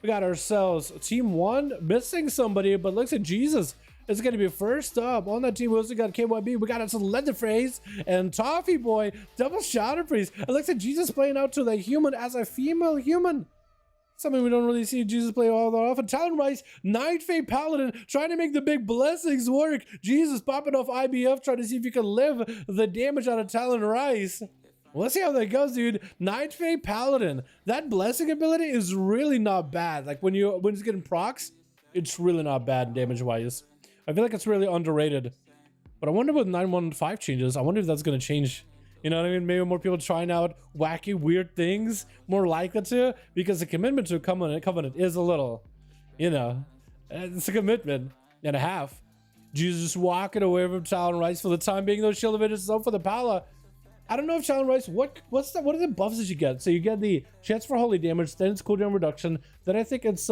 We got ourselves team 1 missing somebody, but looks like Jesus is going to be first up. On that team, we also got KYB. We got us Leatherface and Toffee Boy, double Shadow Priest. It looks like Jesus playing out to the human as a female human. Something we don't really see Jesus play all that often. Talon Rice, Night Fae Paladin, trying to make the big blessings work. Jesus popping off IBF, trying to see if you can live the damage out of Talon Rice. Well, let's see how that goes, dude. Night Fae Paladin. That blessing ability is really not bad. Like when it's getting procs, it's really not bad damage-wise. I feel like it's really underrated. But I wonder what 9.1.5 changes. I wonder if that's going to change. You know what I mean? Maybe more people trying out wacky, weird things. More likely to. Because the commitment to a covenant is a little, you know, it's a commitment and a half. Jesus walking away from Talon Rice for the time being. Those shield evaders up for the Pala. I don't know if Talon Rice, what are the buffs that you get? So you get the chance for holy damage, then it's cooldown reduction. Then I think it's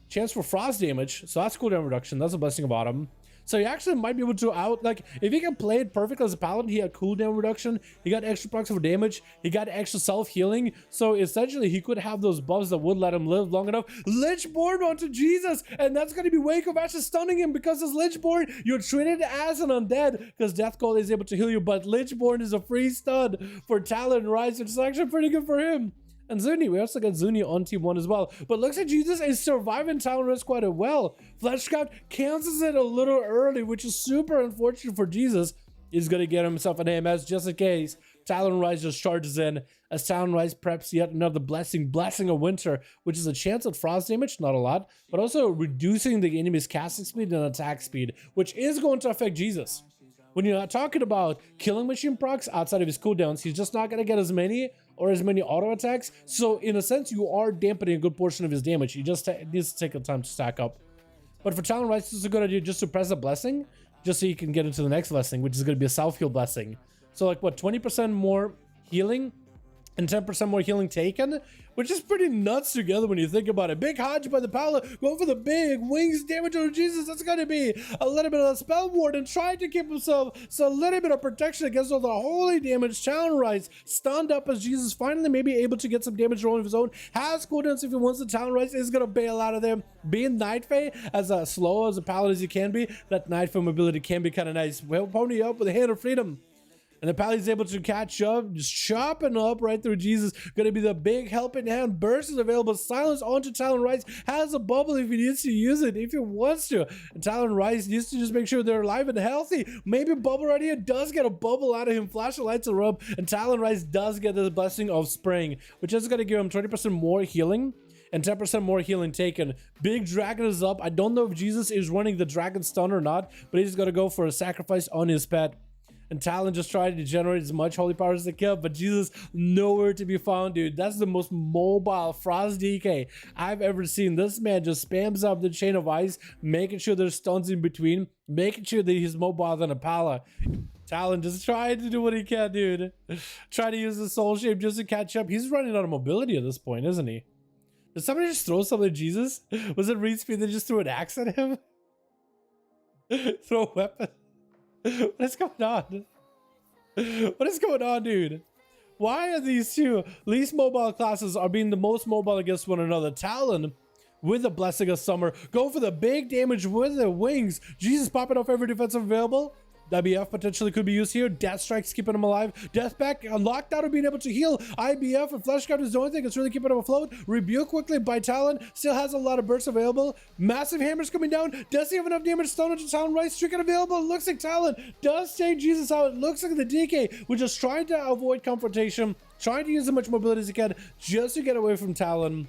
chance for frost damage. So that's cooldown reduction. That's a blessing of autumn. So you actually might be able to if he can play it perfectly as a paladin, he had cooldown reduction, he got extra procs for damage, he got extra self-healing. So essentially he could have those buffs that would let him live long enough. Lichborn onto Jesus, and that's going to be Wake of Ashes stunning him because as Lichborn, you're treated as an undead because Death Call is able to heal you, but Lichborn is a free stun for Talon Rise, which is actually pretty good for him. And Zuni, we also got Zuni on team 1 as well. But looks like Jesus is surviving Talon Rise quite well. Fleshcraft cancels it a little early, which is super unfortunate for Jesus. He's going to get himself an AMS just in case. Talon Rise just charges in as Talon Rise preps yet another blessing of winter, which is a chance at frost damage, not a lot, but also reducing the enemy's casting speed and attack speed, which is going to affect Jesus. When you're not talking about killing machine procs outside of his cooldowns, he's just not going to get as many auto attacks. So in a sense, you are dampening a good portion of his damage. He just needs to take the time to stack up. But for Talon Rice, this is a good idea just to press a blessing, just so you can get into the next blessing, which is going to be a self-heal blessing. So like what, 20% more healing and 10% more healing taken, which is pretty nuts together when you think about it. Big Hodge by the Pala, going for the big wings damage on Jesus. That's going to be a little bit of a spell ward and trying to keep himself a little bit of protection against all the holy damage. Talon Rise stunned up as Jesus finally may be able to get some damage rolling of his own. Has cooldowns if he wants. The Talon Rise is going to bail out of them. Being Night Fae, as slow as a Paladin as you can be, that Night Fae mobility can be kind of nice. Well, pony up with a hand of freedom. And the Paladin's able to catch up, just chopping up right through Jesus. Going to be the big helping hand. Burst is available. Silence onto Talon Rice. Has a bubble if he needs to use it, if he wants to. And Talon Rice needs to just make sure they're alive and healthy. Maybe bubble right here does get a bubble out of him. Flashing lights are up. And Talon Rice does get the blessing of spring, which is going to give him 20% more healing and 10% more healing taken. Big dragon is up. I don't know if Jesus is running the dragon stun or not, but he's going to go for a sacrifice on his pet. And Talon just tried to generate as much holy power as they could, but Jesus nowhere to be found, dude. That's the most mobile Frost DK I've ever seen. This man just spams up the chain of ice, making sure there's stuns in between, making sure that he's mobile than a Pala. Talon just trying to do what he can, dude. Try to use the soul shape just to catch up. He's running out of mobility at this point, isn't he? Did somebody just throw something at Jesus? Was it Reed Speed that just threw an axe at him? Throw a weapon? What is going on? What is going on, dude? Why are these two least mobile classes are being the most mobile against one another? Talon with the Blessing of Summer. Go for the big damage with the wings. Jesus popping off every defensive available. WF potentially could be used here. Death Strike's keeping him alive. Death Back locked out of being able to heal. IBF and Fleshcraft is the only thing that's really keeping him afloat. Rebuke quickly by Talon. Still has a lot of bursts available. Massive hammers coming down. Does he have enough damage to stun into Talon Rice? Stricken available. Looks like Talon does take Jesus out. It looks like the DK was just trying to avoid confrontation. Trying to use as much mobility as he can just to get away from Talon.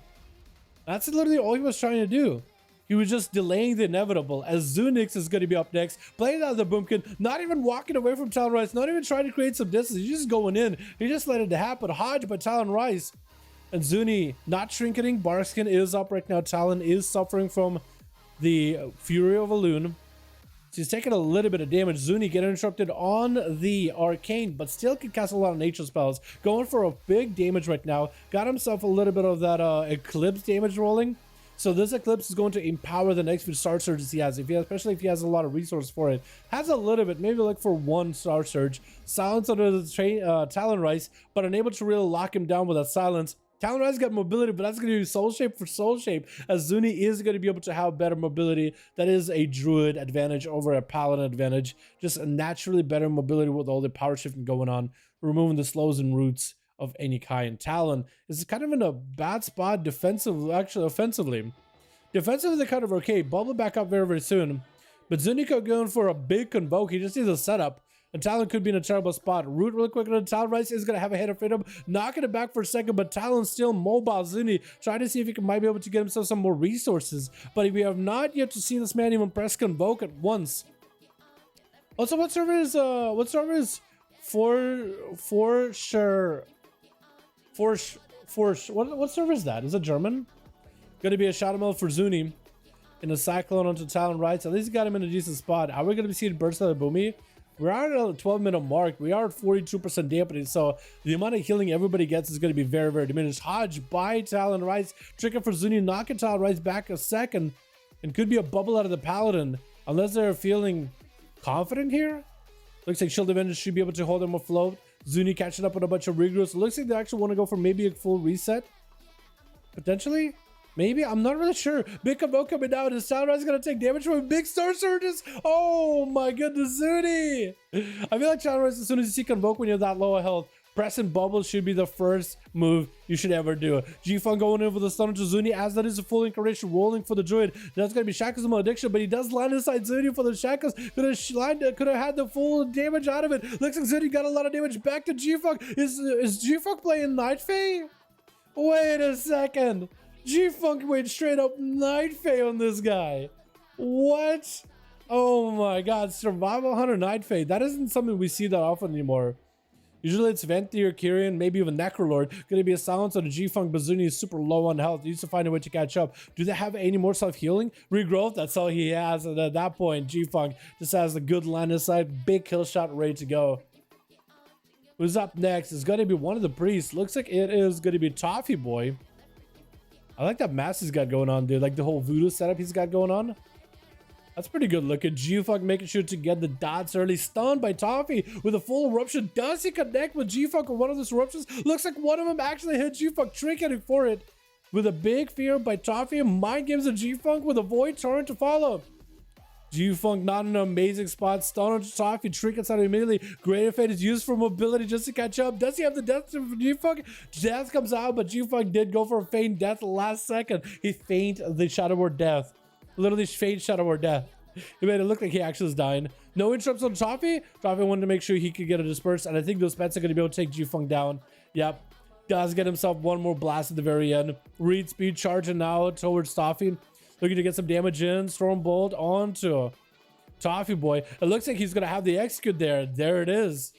That's literally all he was trying to do. He was just delaying the inevitable, as Zunix is going to be up next, playing out of the Boomkin, not even walking away from Talon Rice, not even trying to create some distance. He's just going in. He just let it happen. Hodge by Talon Rice. And Zuni not shrinking. Barskin is up right now. Talon is suffering from the Fury of a Loon. So he's taking a little bit of damage. Zuni getting interrupted on the Arcane, but still can cast a lot of nature spells. Going for a big damage right now. Got himself a little bit of that Eclipse damage rolling. So this Eclipse is going to empower the next few Star Surges he has, especially if he has a lot of resources for it. Has a little bit, maybe look for one Star Surge. Silence under the Talon Rice, but unable to really lock him down with that silence. Talon Rise got mobility, but that's going to be soul shape for soul shape, as Zuni is going to be able to have better mobility. That is a druid advantage over a paladin advantage. Just a naturally better mobility with all the power shifting going on, removing the slows and roots of any kind. Talon is kind of in a bad spot offensively. Defensively, they're kind of okay. Bubble back up very, very soon. But Zuni could going for a big convoke. He just needs a setup. And Talon could be in a terrible spot. Root really quick. Talon Rice is going to have a head of freedom. Knocking it back for a second, but Talon's still mobile. Zuni trying to see if he might be able to get himself some more resources. But we have not yet to see this man even press convoke at once. Also, what server is what server is what server is that? Is it German? Gonna be a shadow meld for Zuni in a cyclone onto Talon Rights. At least got him in a decent spot. Are we gonna be seeing burst out of Boomy? We're at a 12-minute mark. We are at 42% dampening, so the amount of healing everybody gets is going to be very, very diminished. Hodge by Talon Rights, tricking for Zuni, knocking Talon Rights back a second, and could be a bubble out of the Paladin, unless they're feeling confident here. Looks like Shield Avengers should be able to hold them afloat. Zuni catching up with a bunch of regrowths. It looks like they actually want to go for maybe a full reset, potentially. Maybe, I'm not really sure. Big convoke coming down. Is Talon Rise gonna take damage from big star surges? Oh my goodness, Zuni! I feel like Talon Rise, as soon as you see convoke when you're that low of health, pressing bubbles should be the first move you should ever do. G-Fun going in with the stun to Zuni, as that is a full incarnation rolling for the druid. That's gonna be Shackles Malediction, but he does land inside Zuni for the Shackles. Could have had the full damage out of it. Looks like Zuni got a lot of damage back to G-Funk. Is G-Funk playing Night Fae? Wait a second. G-Funk went straight up Night Fae on this guy. What? Oh my god, Survival Hunter Night Fae. That isn't something we see that often anymore. Usually it's Venti or Kyrian, maybe even Necrolord. Gonna be a silence on the G-Funk, but Zuni is super low on health. He needs to find a way to catch up. Do they have any more self-healing? Regrowth, that's all he has. And at that point, G-Funk just has a good line of sight, big kill shot ready to go. Who's up next? It's gonna be one of the priests. Looks like it is gonna be Toffee Boy. I like that mask he's got going on, dude. Like the whole voodoo setup he's got going on. That's pretty good looking. G-Funk making sure to get the dots early. Stunned by Toffee with a full eruption. Does he connect with G-Funk on one of those eruptions? Looks like one of them actually hit G-Funk, trinketing for it. With a big fear by Toffee. Mind games of G-Funk with a void torrent to follow. G-Funk not in an amazing spot. Stun on Toffee, trinkets out immediately. Greater Fate is used for mobility just to catch up. Does he have the death to G-Funk? Death comes out, but G-Funk did go for a feint death last second. He feigned the Shadow Ward death. Literally feint Shadow Ward death. He made it look like he actually was dying. No interrupts on Toffee. Toffee wanted to make sure he could get a disperse, and I think those pets are going to be able to take G-Funk down. Yep. Does get himself one more blast at the very end. Reed speed charging now towards Toffee. Looking to get some damage in. Stormbolt onto Toffee Boy. It looks like he's going to have the execute there. There it is.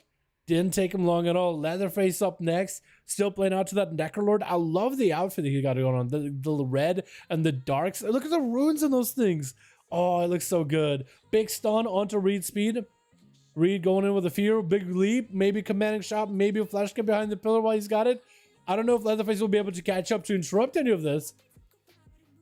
Didn't take him long at all. Leatherface up next. Still playing out to that Necrolord. I love the outfit that he got going on. The red and the darks. Look at the runes in those things. Oh, it looks so good. Big stun onto Reed speed. Reed going in with a fear. Big leap. Maybe commanding shot. Maybe a flash cut behind the pillar while he's got it. I don't know if Leatherface will be able to catch up to interrupt any of this.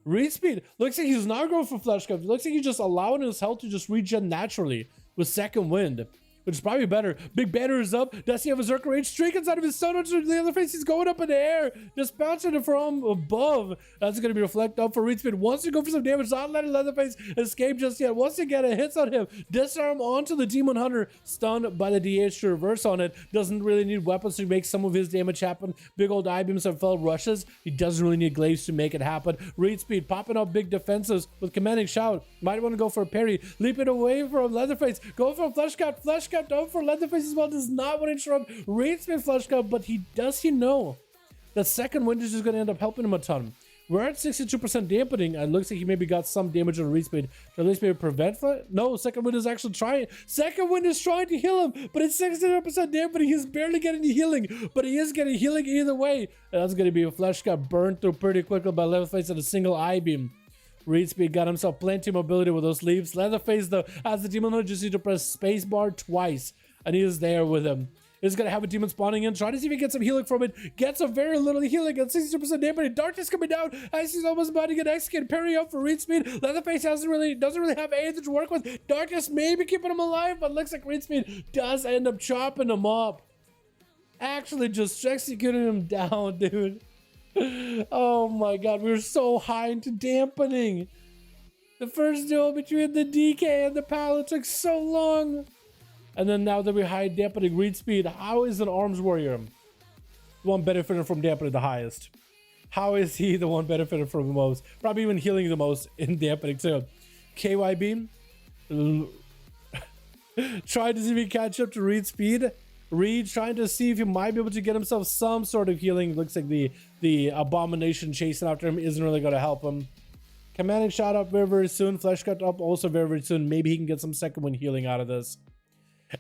Reed speed. Looks like he's not going for flash cut. Looks like he's just allowing his health to just regen naturally with second wind, which is probably better. Big banner is up. Does he have a Zerker range? Streak inside of his stun onto the other face. He's going up in the air. Just bouncing it from above. That's going to be reflected up for Reed speed. Wants to go for some damage. Not letting Leatherface escape just yet. Wants to get a hits on him. Disarm onto the Demon Hunter. Stunned by the DH to reverse on it. Doesn't really need weapons to make some of his damage happen. Big old I-beams and fell rushes. He doesn't really need glaives to make it happen. Reed speed popping up big defenses with commanding shout. Might want to go for a parry. Leaping away from Leatherface. Go for a flesh cut. Flesh cut down for Leatherface as well. Does not want to interrupt Reed speed flesh cut, but he know that second wind is just going to end up helping him a ton. We're at 62% dampening, and looks like he maybe got some damage on Reed speed to at least maybe prevent that. No, second wind is actually trying. Second wind is trying to heal him, but it's 69% dampening. He's barely getting the healing, but he is getting healing either way. And that's going to be a flesh cut burned through pretty quickly by Leatherface at a single I-beam. Reed speed got himself plenty of mobility with those leaps. Leatherface, though, as the Demon Hunter, just need to press spacebar twice, and he is there with him. He's going to have a demon spawning in. Try to see if he gets some healing from it. Gets a very little healing at 62% damage. Darkness coming down as he's almost about to get executed. Parry up for Reed speed. Leatherface doesn't really have anything to work with. Darkness maybe keeping him alive, but looks like Reed speed does end up chopping him up. Actually just executing him down, dude. Oh my god, we were so high into dampening. The first duel between the DK and the Paladin took so long. And then now that we're high dampening read speed, how is an arms warrior the one benefiting from dampening the highest? How is he the one benefiting from the most? Probably even healing the most in dampening too. KYB trying to see if he can catch up to read speed. Reed trying to see if he might be able to get himself some sort of healing. Looks like the abomination chasing after him isn't really going to help him. Commanding shot up very, very soon. Flesh cut up also very, very soon. Maybe he can get some second wind healing out of this,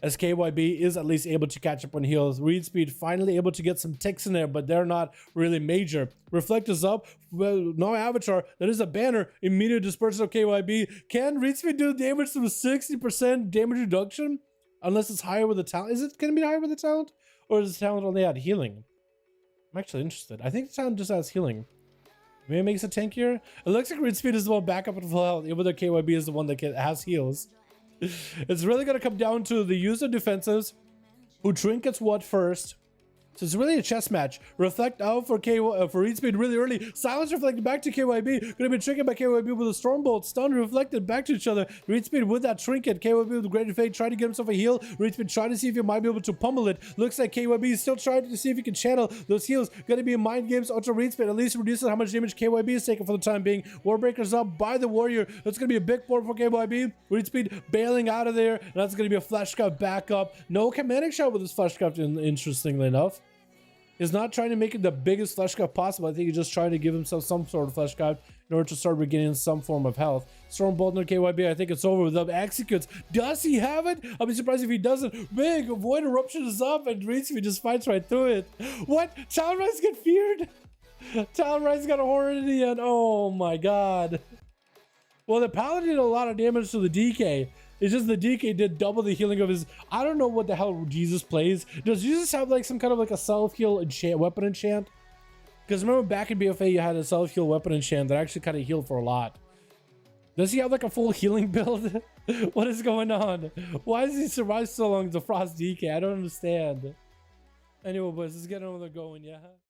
as KYB is at least able to catch up on heals. Read speed finally able to get some ticks in there, but they're not really major. Reflect is up. Well, no avatar. That is a banner. Immediate dispersal of KYB. Can read speed do damage to 60% damage reduction? Unless it's higher with the talent. Is it going to be higher with the talent? Or is the talent only at healing? I'm actually interested. I think the talent just has healing. Maybe it makes it tankier. It looks like read speed is the one back up at full health, even though KYB is the one that has heals. It's really going to come down to the use of defensives, who trinkets what first. So it's really a chess match. Reflect out for read speed really early. Silence reflected back to KYB. Gonna be triggered by KYB with a Stormbolt. Stun reflected back to each other. Read speed with that trinket. KYB with great fate trying to get himself a heal. Read speed trying to see if he might be able to pummel it. Looks like KYB is still trying to see if he can channel those heals. Gonna be mind games ultra read speed. At least reduces how much damage KYB is taking for the time being. Warbreaker's up by the warrior. That's gonna be a big board for KYB. Read speed bailing out of there. And that's gonna be a flash cut back up. No commanding shot with this flash cut, interestingly enough. He's not trying to make it the biggest flesh cut possible. I think he's just trying to give himself some sort of flesh cut in order to start regaining some form of health. Stormbolt on KYB, I think it's over with them. Executes. Does he have it? I'll be surprised if he doesn't. Big Void Eruption is up and Reedsby just fights right through it. What? Talon get feared? Talon got a horn in the end. Oh my god. Well, the Paladin did a lot of damage to the DK. It's just the DK did double the healing of his... I don't know what the hell Jesus plays. Does Jesus have like some kind of like a self-heal enchant, weapon enchant? Because remember back in BFA you had a self-heal weapon enchant that actually kind of healed for a lot. Does he have like a full healing build? What is going on? Why does he survive so long as the Frost DK? I don't understand. Anyway, boys, let's get on with the going, yeah?